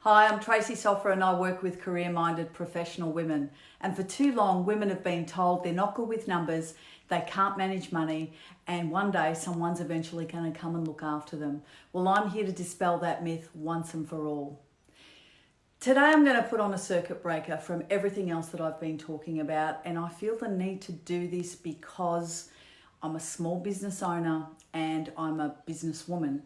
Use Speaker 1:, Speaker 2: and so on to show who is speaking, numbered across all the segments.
Speaker 1: Hi, I'm Tracy Soffer and I work with career-minded professional women. And for too long, women have been told they're not good with numbers, they can't manage money, and one day someone's eventually going to come and look after them. Well, I'm here to dispel that myth once and for all. Today I'm going to put on a circuit breaker from everything else that I've been talking about, and I feel the need to do this because I'm a small business owner and I'm a businesswoman.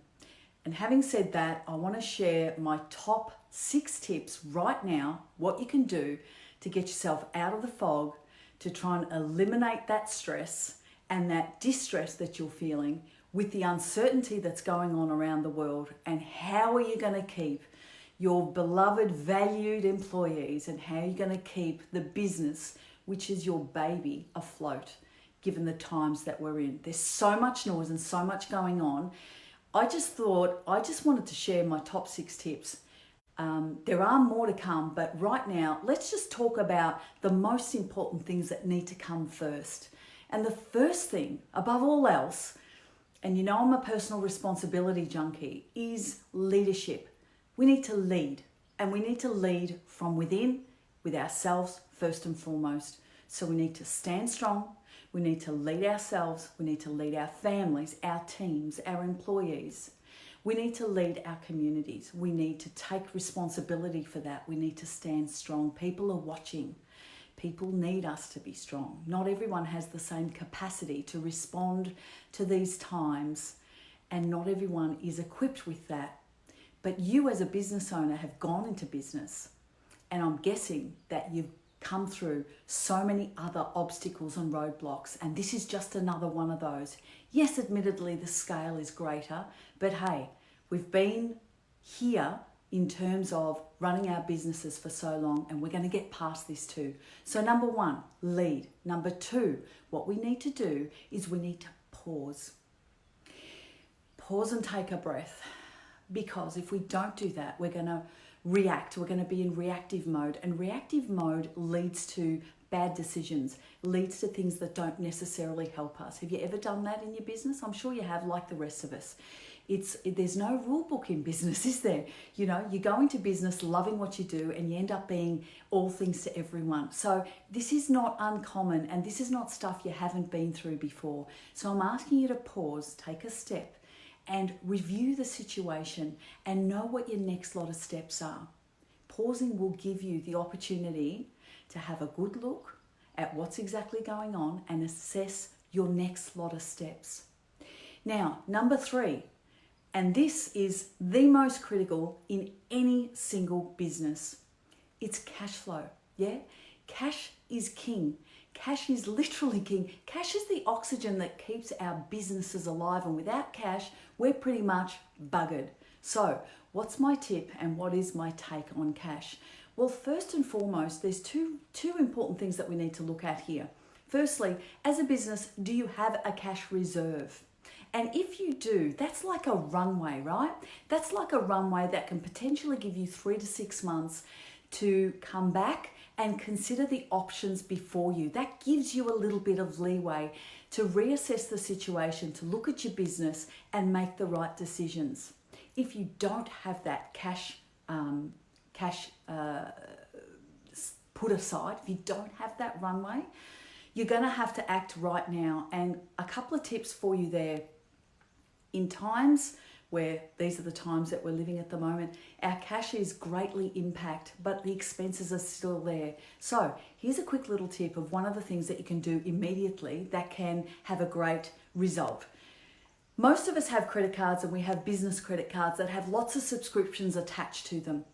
Speaker 1: And having said that, I want to share my top 6 tips right now, what you can do to get yourself out of the fog, to try and eliminate that stress and that distress that you're feeling with the uncertainty that's going on around the world. And how are you going to keep your beloved, valued employees, and how are you going to keep the business, which is your baby, afloat, given the times that we're in? There's so much noise and so much going on. I just wanted to share my top 6 tips. There are more to come, but right now, let's just talk about the most important things that need to come first. And the first thing, above all else, and you know I'm a personal responsibility junkie, is leadership. We need to lead, and we need to lead from within, with ourselves first and foremost. So we need to stand strong. We need to lead ourselves. We need to lead our families, our teams, our employees. We need to lead our communities. We need to take responsibility for that. We need to stand strong. People are watching. People need us to be strong. Not everyone has the same capacity to respond to these times, and not everyone is equipped with that. But you as a business owner have gone into business, and I'm guessing that you've come through so many other obstacles and roadblocks, and this is just another one of those. Yes, admittedly the scale is greater, but hey, we've been here in terms of running our businesses for so long, and we're going to get past this too. So number 1, lead. Number 2, what we need to do is we need to pause. Pause and take a breath, because if we don't do that, we're going to react. We're going to be in reactive mode, and reactive mode leads to bad decisions, leads to things that don't necessarily help us. Have you ever done that in your business? I'm sure you have, like the rest of us. There's no rule book in business, is there? You know, you go into business loving what you do and you end up being all things to everyone. So this is not uncommon, and this is not stuff you haven't been through before. So I'm asking you to pause, take a step, and review the situation and know what your next lot of steps are. Pausing will give you the opportunity to have a good look at what's exactly going on and assess your next lot of steps. Now, number 3, and this is the most critical in any single business, it's cash flow. Yeah? Cash is king. Cash is literally king. Cash is the oxygen that keeps our businesses alive, and without cash, we're pretty much buggered. So, what's my tip and what is my take on cash? Well, first and foremost, there's two important things that we need to look at here. Firstly, as a business, do you have a cash reserve? And if you do, that's like a runway, right? That's like a runway that can potentially give you 3 to 6 months to come back and consider the options before you. That gives you a little bit of leeway to reassess the situation, to look at your business and make the right decisions. If you don't have that cash put aside, if you don't have that runway, you're going to have to act right now. And a couple of tips for you there. In times where these are the times that we're living at the moment, our cash is greatly impacted, but the expenses are still there. So here's a quick little tip of one of the things that you can do immediately that can have a great result. Most of us have credit cards, and we have business credit cards that have lots of subscriptions attached to them.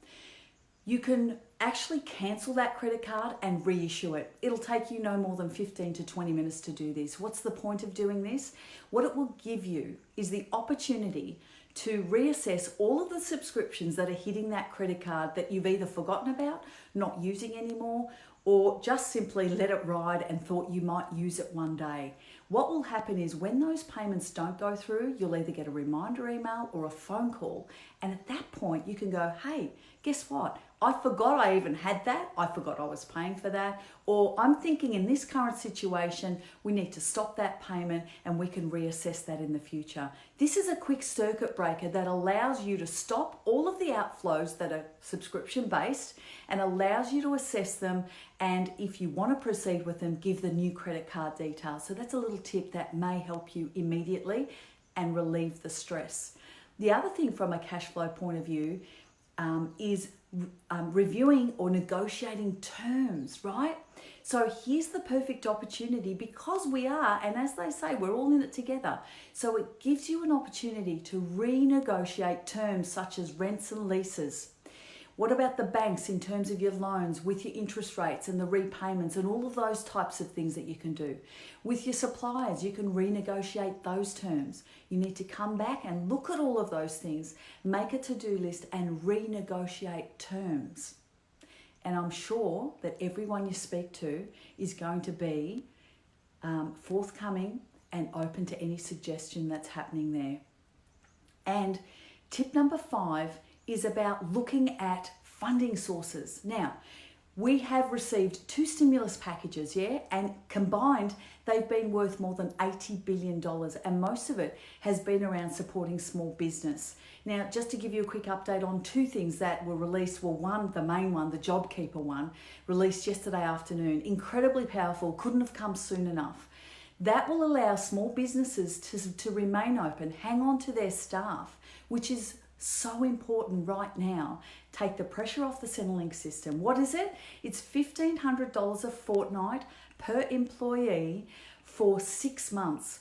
Speaker 1: You can actually cancel that credit card and reissue it. It'll take you no more than 15 to 20 minutes to do this. What's the point of doing this? What it will give you is the opportunity to reassess all of the subscriptions that are hitting that credit card that you've either forgotten about, not using anymore, or just simply let it ride and thought you might use it one day. What will happen is when those payments don't go through, you'll either get a reminder email or a phone call. And at that point, you can go, hey, guess what? I forgot I even had that. I forgot I was paying for that. Or I'm thinking in this current situation, we need to stop that payment and we can reassess that in the future. This is a quick circuit breaker that allows you to stop all of the outflows that are subscription based and allows you to assess them. And if you want to proceed with them, give the new credit card details. So that's a little tip that may help you immediately and relieve the stress. The other thing from a cash flow point of view is reviewing or negotiating terms, right? So here's the perfect opportunity because we are, and as they say, we're all in it together. So it gives you an opportunity to renegotiate terms such as rents and leases. What about the banks in terms of your loans with your interest rates and the repayments and all of those types of things that you can do? With your suppliers, you can renegotiate those terms. You need to come back and look at all of those things, make a to-do list and renegotiate terms. And I'm sure that everyone you speak to is going to be forthcoming and open to any suggestion that's happening there. And tip number 5 is about looking at funding sources. Now, we have received 2 stimulus packages, and combined, they've been worth more than $80 billion, and most of it has been around supporting small business. Now, just to give you a quick update on 2 things that were released, well, one, the main one, the JobKeeper one, released yesterday afternoon. Incredibly powerful, couldn't have come soon enough. That will allow small businesses to remain open, hang on to their staff, which is so important right now. Take the pressure off the Centrelink system. What is it? It's $1,500 a fortnight per employee for 6 months.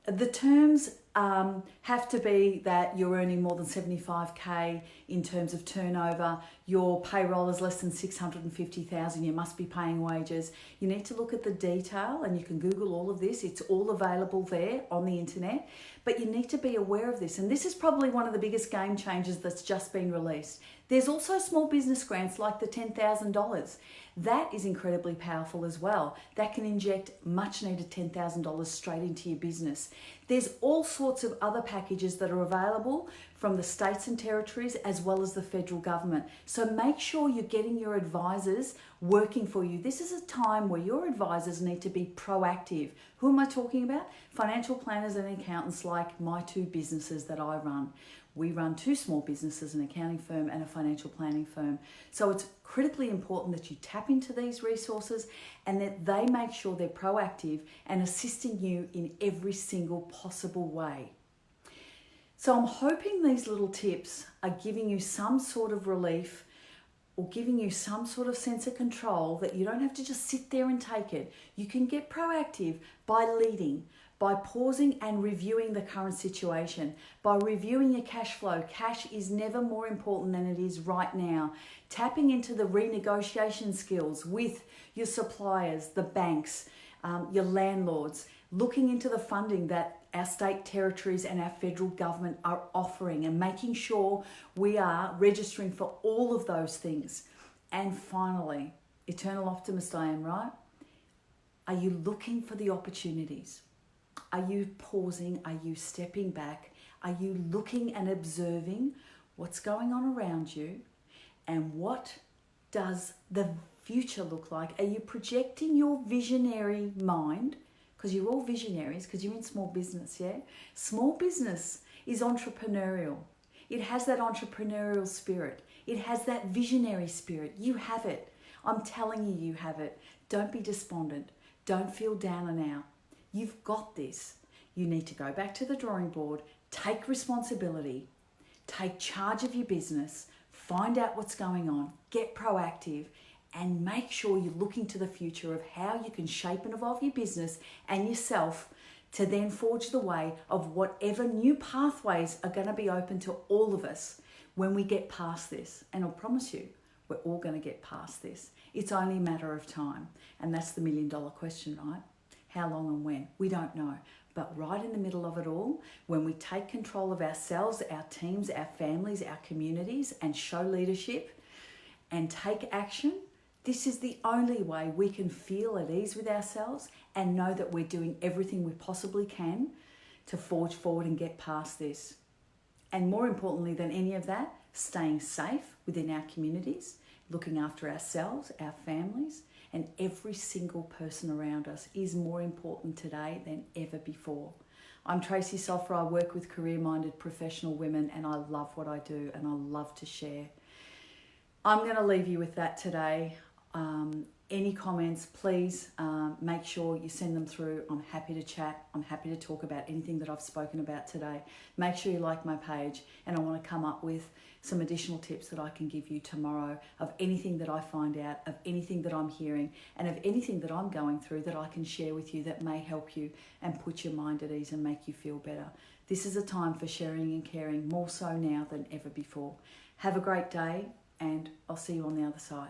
Speaker 1: The terms have to be that you're earning more than 75k in terms of turnover, your payroll is less than 650,000, you must be paying wages. You need to look at the detail, and you can Google all of this. It's all available there on the internet, but you need to be aware of this. And this is probably one of the biggest game changers that's just been released. There's also small business grants like the $10,000. That is incredibly powerful as well. That can inject much needed $10,000 straight into your business. There's all sorts of other packages that are available from the states and territories as well as the federal government. So make sure you're getting your advisors working for you. This is a time where your advisors need to be proactive. Who am I talking about? Financial planners and accountants like my 2 businesses that I run. We run 2 small businesses, an accounting firm and a financial planning firm. So it's critically important that you tap into these resources and that they make sure they're proactive and assisting you in every single possible way. So I'm hoping these little tips are giving you some sort of relief or giving you some sort of sense of control, that you don't have to just sit there and take it. You can get proactive by leading, by pausing and reviewing the current situation, by reviewing your cash flow. Cash is never more important than it is right now. Tapping into the renegotiation skills with your suppliers, the banks, your landlords, looking into the funding that our state territories and our federal government are offering, and making sure we are registering for all of those things. And finally, eternal optimist I am, right? Are you looking for the opportunities? Are you pausing? Are you stepping back? Are you looking and observing what's going on around you? And what does the future look like? Are you projecting your visionary mind? Because you're all visionaries, because you're in small business, yeah? Small business is entrepreneurial. It has that entrepreneurial spirit. It has that visionary spirit. You have it. I'm telling you, you have it. Don't be despondent. Don't feel down and out. You've got this. You need to go back to the drawing board, take responsibility, take charge of your business, find out what's going on, get proactive, and make sure you're looking to the future of how you can shape and evolve your business and yourself to then forge the way of whatever new pathways are going to be open to all of us when we get past this. And I'll promise you, we're all going to get past this. It's only a matter of time. And that's the $1 million question, right? How long and when? We don't know. But right in the middle of it all, when we take control of ourselves, our teams, our families, our communities, and show leadership and take action, This is the only way we can feel at ease with ourselves and know that we're doing everything we possibly can to forge forward and get past this. And more importantly than any of that, staying safe within our communities, looking after ourselves, our families, and every single person around us is more important today than ever before. I'm Tracy Sofra. I work with career-minded professional women, and I love what I do and I love to share. I'm going to leave you with that today. Any comments, please make sure you send them through. I'm happy to chat. I'm happy to talk about anything that I've spoken about today. Make sure you like my page, and I want to come up with some additional tips that I can give you tomorrow of anything that I find out, of anything that I'm hearing, and of anything that I'm going through that I can share with you that may help you and put your mind at ease and make you feel better. This is a time for sharing and caring, more so now than ever before. Have a great day, and I'll see you on the other side.